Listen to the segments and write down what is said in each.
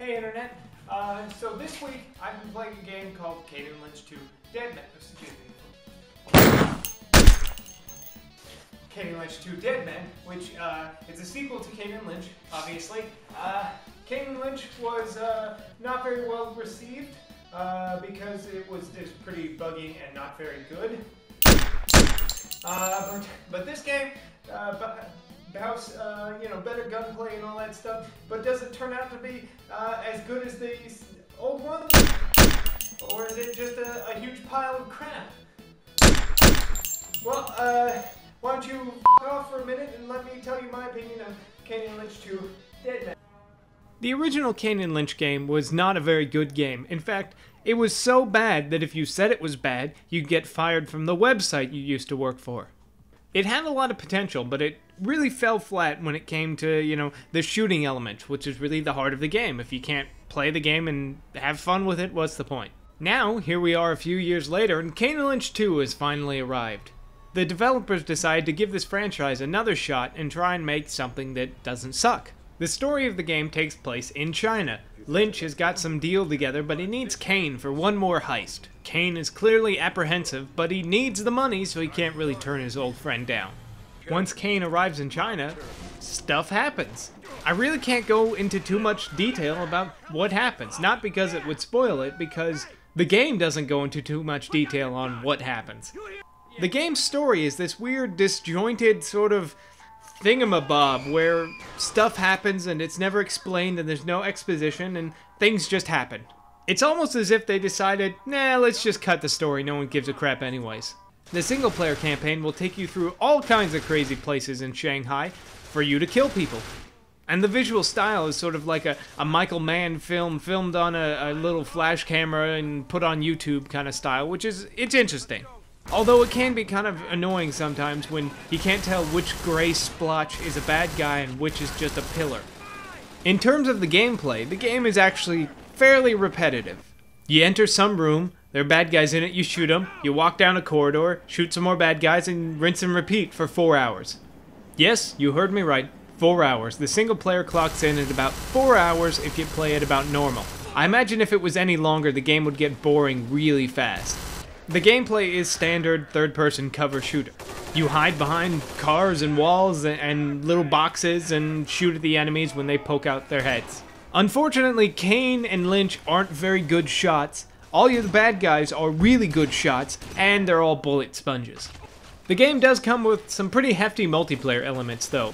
Hey Internet. So this week I've been playing a game called Kane and Lynch 2 Dead Men. Excuse me. Kane and Lynch 2 Dead Men, which is a sequel to Kane and Lynch, obviously. Kane and Lynch was not very well received because it was just pretty buggy and not very good. But this game, boasts, better gunplay and all that stuff, but does it turn out to be as good as the old one? Or is it just a huge pile of crap? Well, why don't you f*** off for a minute and let me tell you my opinion of Kane and Lynch 2 Dead Men. The original Kane and Lynch game was not a very good game. In fact, it was so bad that if you said it was bad, you'd get fired from the website you used to work for. It had a lot of potential, but it really fell flat when it came to, the shooting element, which is really the heart of the game. If you can't play the game and have fun with it, what's the point? Now, here we are a few years later, and Kane and Lynch 2 has finally arrived. The developers decided to give this franchise another shot and try and make something that doesn't suck. The story of the game takes place in China. Lynch has got some deal together, but he needs Kane for one more heist. Kane is clearly apprehensive, but he needs the money, so he can't really turn his old friend down. Once Kane arrives in China, stuff happens. I really can't go into too much detail about what happens, not because it would spoil it, because the game doesn't go into too much detail on what happens. The game's story is this weird, disjointed sort of thingamabob where stuff happens and it's never explained and there's no exposition and things just happen. It's almost as if they decided, nah, let's just cut the story, no one gives a crap anyways. The single player campaign will take you through all kinds of crazy places in Shanghai for you to kill people. And the visual style is sort of like a Michael Mann film filmed on a little flash camera and put on YouTube kind of style, which is, it's interesting. Although it can be kind of annoying sometimes when you can't tell which gray splotch is a bad guy and which is just a pillar. In terms of the gameplay, the game is actually fairly repetitive. You enter some room, there are bad guys in it, you shoot them, you walk down a corridor, shoot some more bad guys, and rinse and repeat for 4 hours. Yes, you heard me right, 4 hours. The single player clocks in at about 4 hours if you play it about normal. I imagine if it was any longer, the game would get boring really fast. The gameplay is standard third-person cover shooter. You hide behind cars and walls and little boxes and shoot at the enemies when they poke out their heads. Unfortunately, Kane and Lynch aren't very good shots. All of the bad guys are really good shots, and they're all bullet sponges. The game does come with some pretty hefty multiplayer elements, though.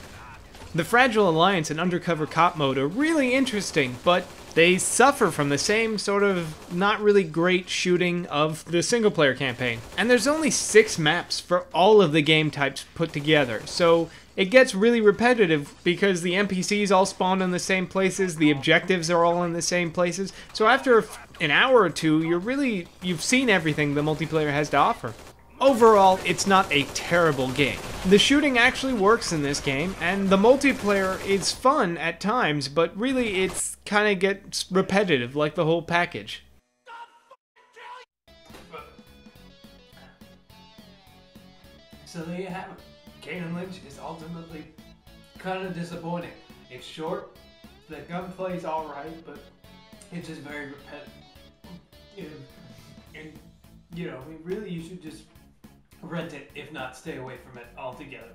The Fragile Alliance and Undercover Cop mode are really interesting, but they suffer from the same sort of not really great shooting of the single-player campaign. And there's only 6 maps for all of the game types put together, so it gets really repetitive because the NPCs all spawn in the same places, the objectives are all in the same places, so after an hour or two, you've seen everything the multiplayer has to offer. Overall, it's not a terrible game. The shooting actually works in this game, and the multiplayer is fun at times, but really it's kind of gets repetitive, like the whole package. So there you have it. Kane and Lynch is ultimately kind of disappointing. It's short, the gunplay's alright, but it's just very repetitive. And really you should just rent it, if not stay away from it altogether.